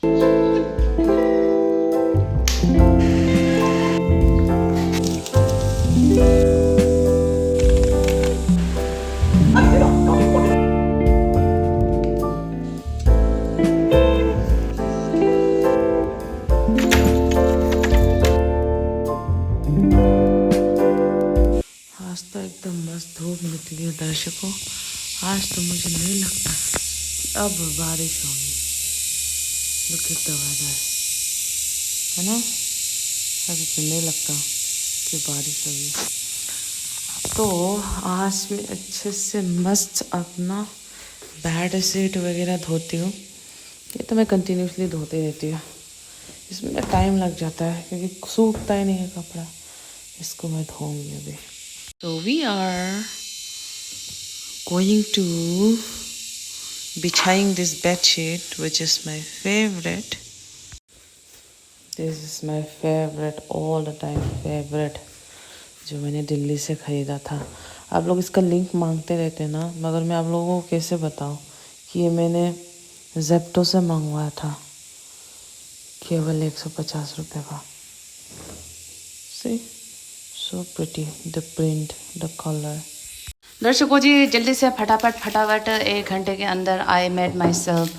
आज तो एकदम मस्त धूप निकली है दर्शकों। आज तो मुझे नहीं लगता अब बारिश होगी। लुक एट द वेदर, है ना। अभी तो नहीं लगता कि बारिश होगी। तो आज मैं अच्छे से मस्त अपना बेड शीट वगैरह धोती हूँ। ये तो मैं कंटिन्यूसली धोते रहती हूँ। इसमें टाइम लग जाता है क्योंकि सूखता ही नहीं है कपड़ा। इसको मैं धोऊंगी अभी। So we are going to bichhaying this bed sheet, which is my favorite. This is my favorite, all the time favorite, जो मैंने दिल्ली से ख़रीदा था। आप लोग इसका लिंक मांगते रहते हैं ना, मगर मैं आप लोगों को कैसे बताऊं कि ये मैंने जेप्टो से मंगवाया था, केवल 150 रुपये का। See? So pretty, the print, the color. दर्शकों जी, जल्दी से फटाफट 1 घंटे के अंदर आई मेड माई सेल्फ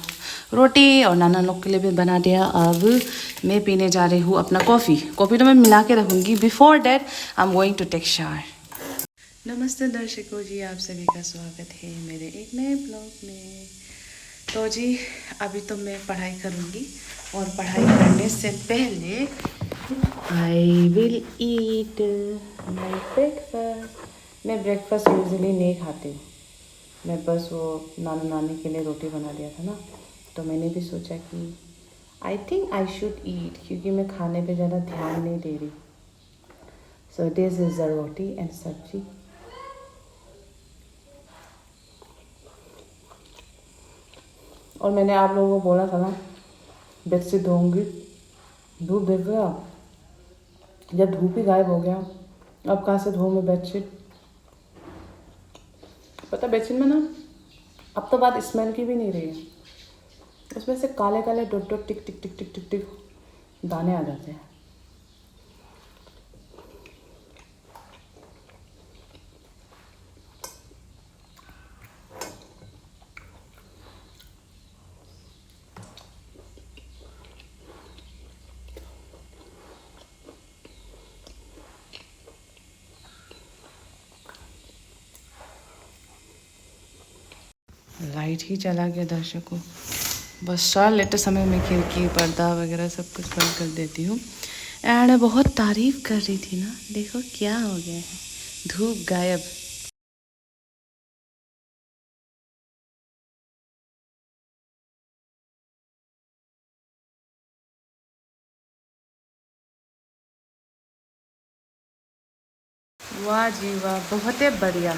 रोटी और नाना लोग के लिए भी बना दिया। अब मैं पीने जा रही हूँ अपना कॉफ़ी तो मैं मिला के रखूँगी। Before that I am going to take shower. नमस्ते दर्शकों जी, आप सभी का स्वागत है मेरे एक नए ब्लॉग में। तो जी अभी तो मैं पढ़ाई करूँगी और पढ़ाई करने से पहले I will eat my breakfast. मैं ब्रेकफास्ट यूजुअली नहीं खाती हूँ। मैं बस वो नाना नानी के लिए रोटी बना दिया था ना, तो मैंने भी सोचा कि I think I should eat, क्योंकि मैं खाने पे ज़्यादा ध्यान नहीं दे रही। So this is a roti and सब्जी। और मैंने आप लोगों को बोला था ना बेडशीट धोऊंगी। धूप देख रहे हो आप, जब धूप ही गायब हो गया अब कहाँ से धोऊं मैं बेडशीट। पता बेडशीट में ना अब तो बात स्मेल की भी नहीं रही है, उसमें से काले काले डॉट डॉट टिक टिक टिक टिक टिक टिक दाने आ जाते हैं। लाइट ही चला गया दर्शकों। बस शाल लेते समय में खिड़की पर्दा वगैरह सब कुछ बंद कर देती हूँ। एंड बहुत तारीफ कर रही थी ना, देखो क्या हो गया है, धूप गायब। वाह जी वाह, बहुत ही बढ़िया।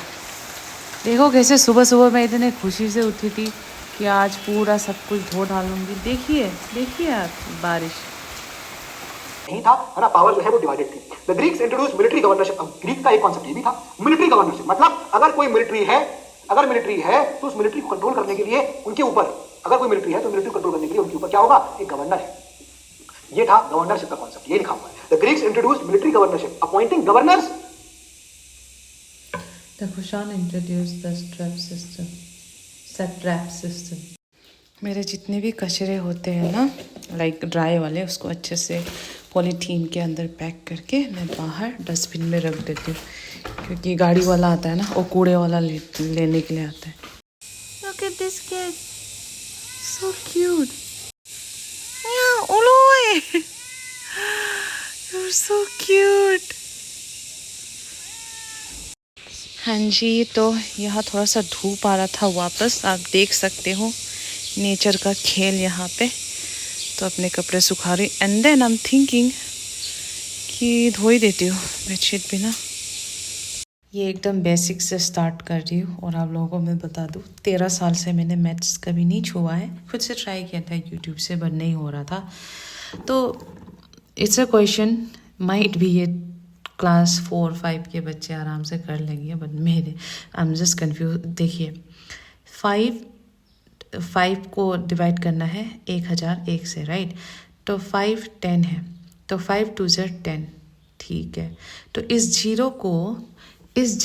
देखो कैसे सुबह सुबह मैं इतने खुशी से उठी थी कि आज पूरा सब कुछ धो डालूंगी। देखिए देखिए आप बारिश। नहीं था, है ना, पावर जो है वो डिवाइडेड थी। The Greeks introduce military governorship. Greek का एक कॉन्सेप्ट ये भी था, मिलिट्री गवर्नरशिप। मतलब अगर कोई मिलिट्री है तो उस मिलिट्री को कंट्रोल करने के लिए उनके ऊपर, अगर कोई मिलिट्री है तो मिलिट्री को कंट्रोल करने के लिए उनके ऊपर क्या होगा, एक गवर्नर है। ये था गवर्नरशिप का कॉन्सेप्ट, ये लिखा हुआ है। The Greeks introduce military governorship, appointing governors. The Kushan introduced the satrap system. मेरे जितने भी कचरे होते हैं ना, लाइक ड्राई वाले, उसको अच्छे से पॉलीथीन के अंदर पैक करके मैं बाहर डस्टबिन में रख देती हूँ, क्योंकि गाड़ी वाला आता है ना, वो कूड़े वाला लेने के लिए आता है। Look at this kid, so cute. Yeah, Oloy, you're so cute. हाँ जी, तो यहाँ थोड़ा सा धूप आ रहा था वापस, आप देख सकते हो नेचर का खेल यहाँ पे। तो अपने कपड़े सुखा रही and then I am thinking कि धो ही देती हूँ बेडशीट भी ना। ये एकदम बेसिक से स्टार्ट कर रही हूँ। और आप लोगों को मैं बता दूँ, 13 साल से मैंने मैथ्स कभी नहीं छुआ है। खुद से ट्राई किया था यूट्यूब से, बट नहीं हो रहा था। तो इट्स अ क्वेश्चन, माइट भी ये क्लास 4-5 के बच्चे आराम से कर लेंगे, बट मेरे आई एम जस्ट कन्फ्यूज। देखिए 5 5 को डिवाइड करना है 1001 से, राइट। तो 5 10 है, तो 5 2 10, ठीक है। तो इस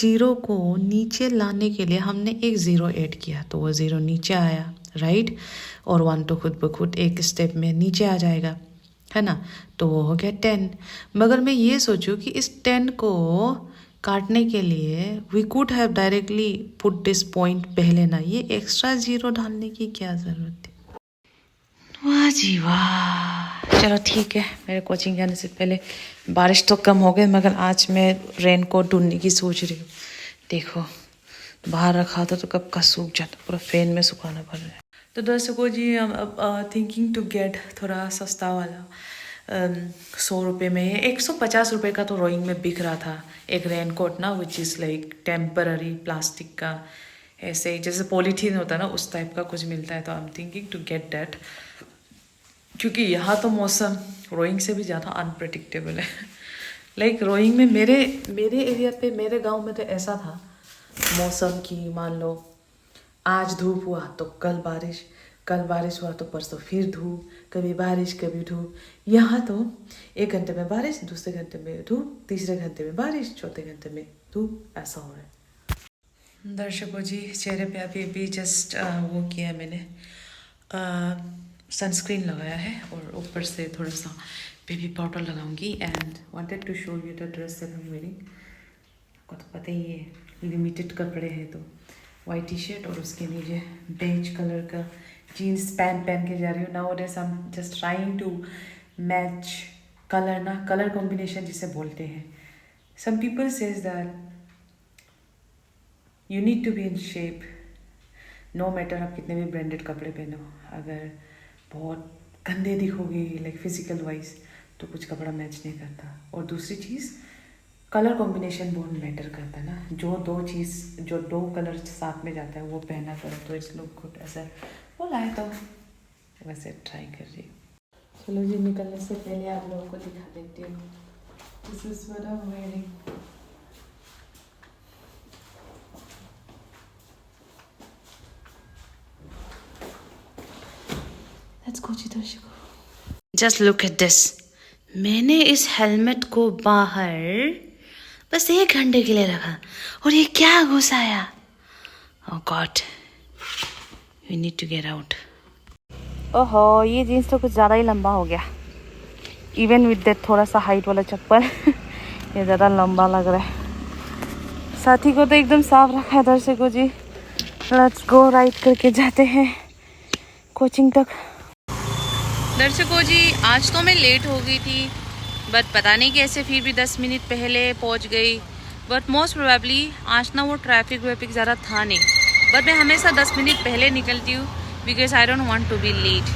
जीरो को नीचे लाने के लिए हमने एक ज़ीरो ऐड किया, तो वो ज़ीरो नीचे आया, राइट। और 1 तो खुद ब खुद एक स्टेप में नीचे आ जाएगा, है ना। तो वो हो गया 10। मगर मैं ये सोचूं कि इस 10 को काटने के लिए we could have directly put this point पहले ना, ये एक्स्ट्रा ज़ीरो डालने की क्या ज़रूरत थी। वाह जी वाह। चलो ठीक है, मेरे कोचिंग जाने से पहले बारिश तो कम हो गई, मगर आज मैं रेन कोट ढूंढने की सोच रही हूँ। देखो बाहर रखा था तो कब का सूख जाता, पूरा फैन में सुखाना पड़ रहा है। तो दर्शकों जी, अब थिंकिंग टू गेट थोड़ा सस्ता वाला 100 रुपये में, 150 रुपये का तो रोइंग में बिक रहा था एक रेन कोट ना, which is like temporary plastic का, ऐसे ही जैसे पॉलीथीन होता है ना उस टाइप का कुछ मिलता है। तो I am thinking to get that, क्योंकि यहाँ तो मौसम रोइंग से भी ज़्यादा अनप्रडिक्टेबल है। लाइक रोइंग में मेरे एरिया पे, मेरे गांव में तो ऐसा था मौसम की, मान लो आज धूप हुआ तो कल बारिश हुआ तो परसों फिर धूप, कभी बारिश कभी धूप। यहाँ तो 1 घंटे में बारिश, दूसरे घंटे में धूप, तीसरे घंटे में बारिश, चौथे घंटे में धूप, ऐसा हो रहा है। दर्शकों जी, चेहरे पे अभी जस्ट वो किया मैंने, सनस्क्रीन लगाया है और ऊपर से थोड़ा सा बेबी पाउडर लगाऊंगी। And wanted to show you the dress that I am wearing. आपको तो पता ही है लिमिटेड कपड़े हैं, तो वाइट टी शर्ट और उसके नीचे बेज कलर का जीन्स पहन के जा रही हूँ। Now days I am just trying to match colour ना, कलर कॉम्बिनेशन जिसे बोलते हैं। Some people says that you need to be in shape, no matter आप कितने भी ब्रांडेड कपड़े पहनो, अगर बहुत गंदे दिखोगे लाइक फिजिकल वाइज तो कुछ कपड़ा मैच नहीं करता। और दूसरी चीज़, कलर कॉम्बिनेशन बहुत मैटर करता है ना, जो दो कलर साथ में जाता है वो पहना करो तो इट्स लुक गुड, ऐसा बोला है तो वैसे ट्राई कर रही हूँ। चलो जी, निकलने से पहले आप लोगों को दिखा देती हूँ। This is what I am wearing. Let's go जी दर्शकों, जस्ट लुक एट दिस। मैंने इस हेलमेट को बाहर बस 1 घंटे के लिए रखा और ये क्या घुस आया। Oh god, we need to get out. ओहो, ये जीन्स तो कुछ ज़्यादा ही लंबा हो गया, इवन विद दैट थोड़ा सा हाइट वाला चप्पल ये ज़्यादा लंबा लग रहा है। साथी को तो एकदम साफ रखा है। दर्शकों जी, लेट्स गो, राइड करके जाते हैं कोचिंग तक। दर्शकों जी, आज तो मैं लेट हो गई थी, बट पता नहीं कैसे फिर भी 10 मिनट पहले पहुंच गई। बट मोस्ट प्रोबेबली आज ना वो ट्रैफिक ज़्यादा था नहीं, बट मैं हमेशा 10 मिनट पहले निकलती हूँ because I don't want to be late.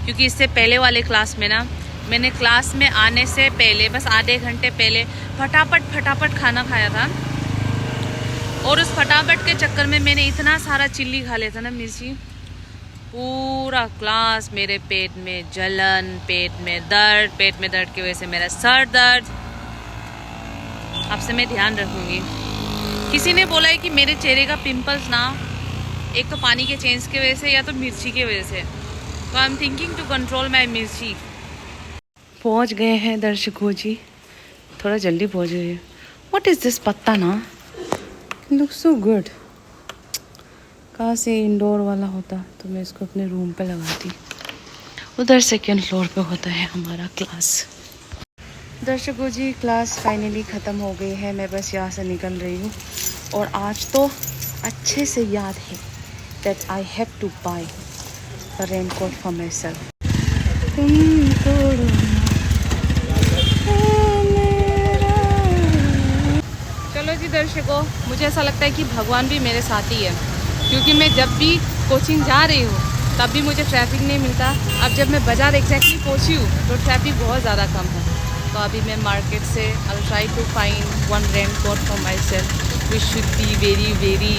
क्योंकि इससे पहले वाले क्लास में ना, मैंने क्लास में आने से पहले बस आधे घंटे पहले फटाफट खाना खाया था, और उस फटाफट के चक्कर में मैंने इतना सारा चिल्ली खा लिया था ना, मिर्ची, पूरा क्लास मेरे पेट में जलन, पेट में दर्द की वजह से मेरा सर दर्द। आपसे मैं ध्यान रखूँगी। किसी ने बोला है कि मेरे चेहरे का पिंपल्स ना एक तो पानी के चेंज की वजह से या तो मिर्ची की वजह से, तो I am thinking to control my mirchi. पहुँच गए हैं दर्शकों जी, थोड़ा जल्दी पहुँच गए। व्हाट इज़ दिस पत्ता ना, लुक सो गुड। कहाँ से इंडोर वाला होता तो मैं इसको अपने रूम पे लगाती। उधर 2nd फ्लोर पे होता है हमारा क्लास। दर्शकों जी, क्लास फाइनली ख़त्म हो गई है, मैं बस यहाँ से निकल रही हूँ। और आज तो अच्छे से याद है that I have to buy a raincoat for my self. चलो जी दर्शकों, मुझे ऐसा लगता है कि भगवान भी मेरे साथ ही है, क्योंकि मैं जब भी कोचिंग जा रही हूँ तब भी मुझे ट्रैफिक नहीं मिलता। अब जब मैं बाज़ार एग्जैक्टली पहुँची हूँ तो ट्रैफिक बहुत ज़्यादा कम है। तो अभी मैं मार्केट से आई try to find one raincoat for my self which should be very very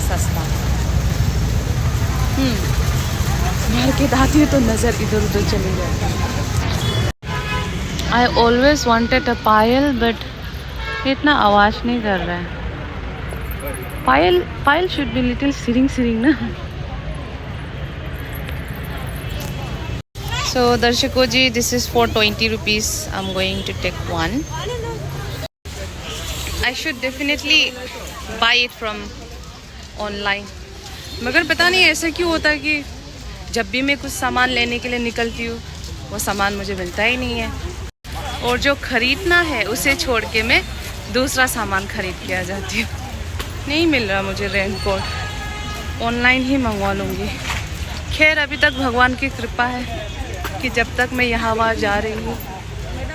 सस्ता। मार्केट आती है तो नज़र इधर उधर चली जाती है। I always wanted a payal, but इतना आवाज़ नहीं कर रहा है। पायल शुड बी लिटिल सिरिंग ना। So दर्शकों जी, this is for 20 rupees. I'm going to take one. I should definitely buy it from online. मगर पता नहीं ऐसा क्यों होता है कि जब भी मैं कुछ सामान लेने के लिए निकलती हूँ वो सामान मुझे मिलता ही नहीं है, और जो खरीदना है उसे छोड़ के मैं दूसरा सामान खरीद के आ जाती हूँ। नहीं मिल रहा मुझे रेनकोट, ऑनलाइन ही मंगवा लूँगी। खैर अभी तक भगवान की कृपा है कि जब तक मैं यहाँ वहाँ जा रही हूँ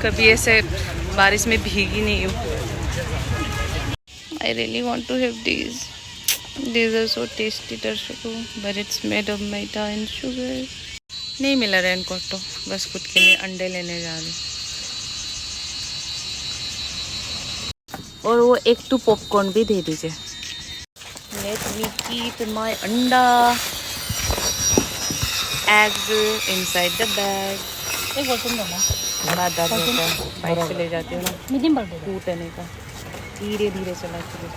कभी ऐसे बारिश में भीगी नहीं हूँ। I really want to have these. These are so tasty दर्शकों, but it's made of maida and sugar. नहीं मिला रेनकोट तो बस खुद के लिए अंडे लेने जा रही। और वो एक टू पॉपकॉर्न भी दे दीजिए। Let me keep my अंडा eggs inside the bag. एक बोतल दो ना, बड़ा दर्द होता है, बाइक से ले जाती हूँ ना, मीडियम कर दो। टूटने का। धीरे धीरे चला चले।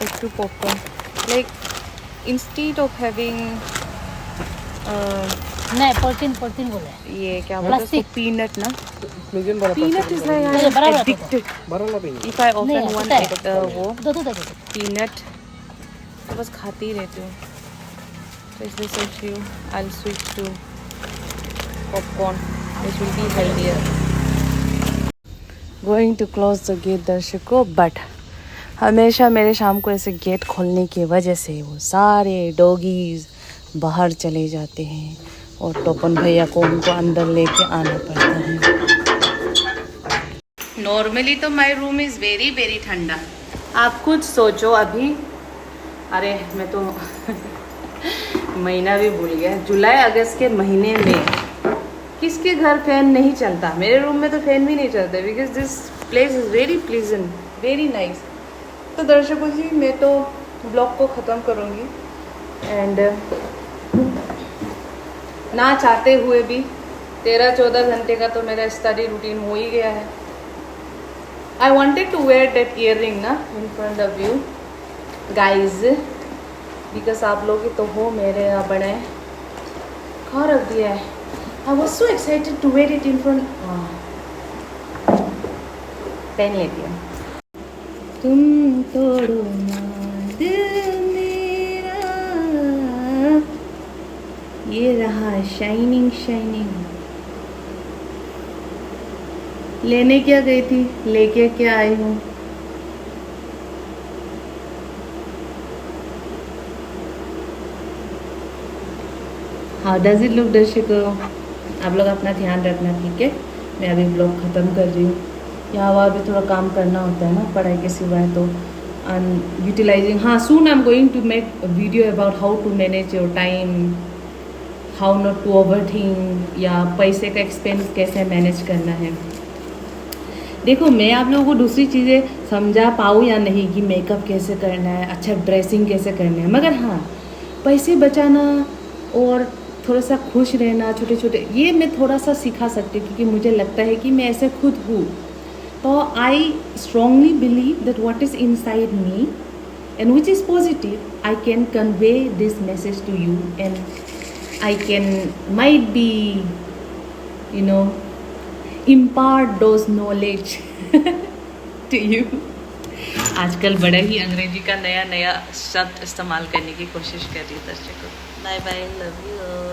एक to popcorn, like instead of having नहीं, प्रोटीन बोले। ये क्या बोलते हैं उसको, पीनट ना। पीनट इज बराबर लाइक रखो। एडिक्टेड। इफ आई नहीं, ऑफन वन पता है। वो दो दो दो। पीनट तो बस खाती ही रहती हूँ, तो इसलिए सोच रही हूँ I will switch to popcorn which will be healthier. Going to close the gate दर्शकों, बट हमेशा मेरे शाम को ऐसे गेट खोलने की वजह से वो सारे डॉगीज़ बाहर चले जाते हैं और टोपन भैया को उनको अंदर लेके आना पड़ता है। नॉर्मली तो my room is very very ठंडा। आप कुछ सोचो अभी, अरे मैं तो महीना भी भूल गया, जुलाई अगस्त के महीने में किसके घर फैन नहीं चलता? मेरे रूम में तो फैन भी नहीं चलता, because this place is very pleasant, very nice. तो दर्शकों जी, मैं तो ब्लॉग को ख़त्म करूँगी एंड ना चाहते हुए भी 13-14 घंटे का तो मेरा स्टडी रूटीन हो ही गया है। I wanted to wear that earring ना in front of you guys, because आप लोग ही तो हो मेरे यहाँ बड़े। कहाँ रख दिया है? I was so excited to wear it in front. पहन लेती हूँ। तुम तोड़ो ना दिल मेरा, ये रहा शाइनिंग शाइनिंग। लेने क्या गई थी, लेके क्या आई हूँ। हाउ डज इट लुक दर्शकों? आप लोग अपना ध्यान रखना, ठीक है? मैं अभी ब्लॉग ख़त्म कर रही हूँ। यहाँ वहाँ भी थोड़ा काम करना होता है ना पढ़ाई के सिवाय, तो यूटिलाइजिंग। हाँ, soon I am going to make video about how to manage your time, how not to overthink, या पैसे का एक्सपेंस कैसे मैनेज करना है। देखो, मैं आप लोगों को दूसरी चीज़ें समझा पाऊँ या नहीं कि मेकअप कैसे करना है, अच्छा ड्रेसिंग कैसे करना है, मगर हाँ, पैसे बचाना और थोड़ा सा खुश रहना, छोटे छोटे, ये मैं थोड़ा सा सिखा सकती हूँ, क्योंकि मुझे लगता है कि मैं ऐसे खुद हूँ। तो I strongly believe that what is inside me and which is positive, I can convey this message to you and I can might be you know impart those knowledge to you. आजकल बड़ा ही अंग्रेजी का नया नया शब्द इस्तेमाल करने की कोशिश कर रही है दर्शकों। Bye bye, love you.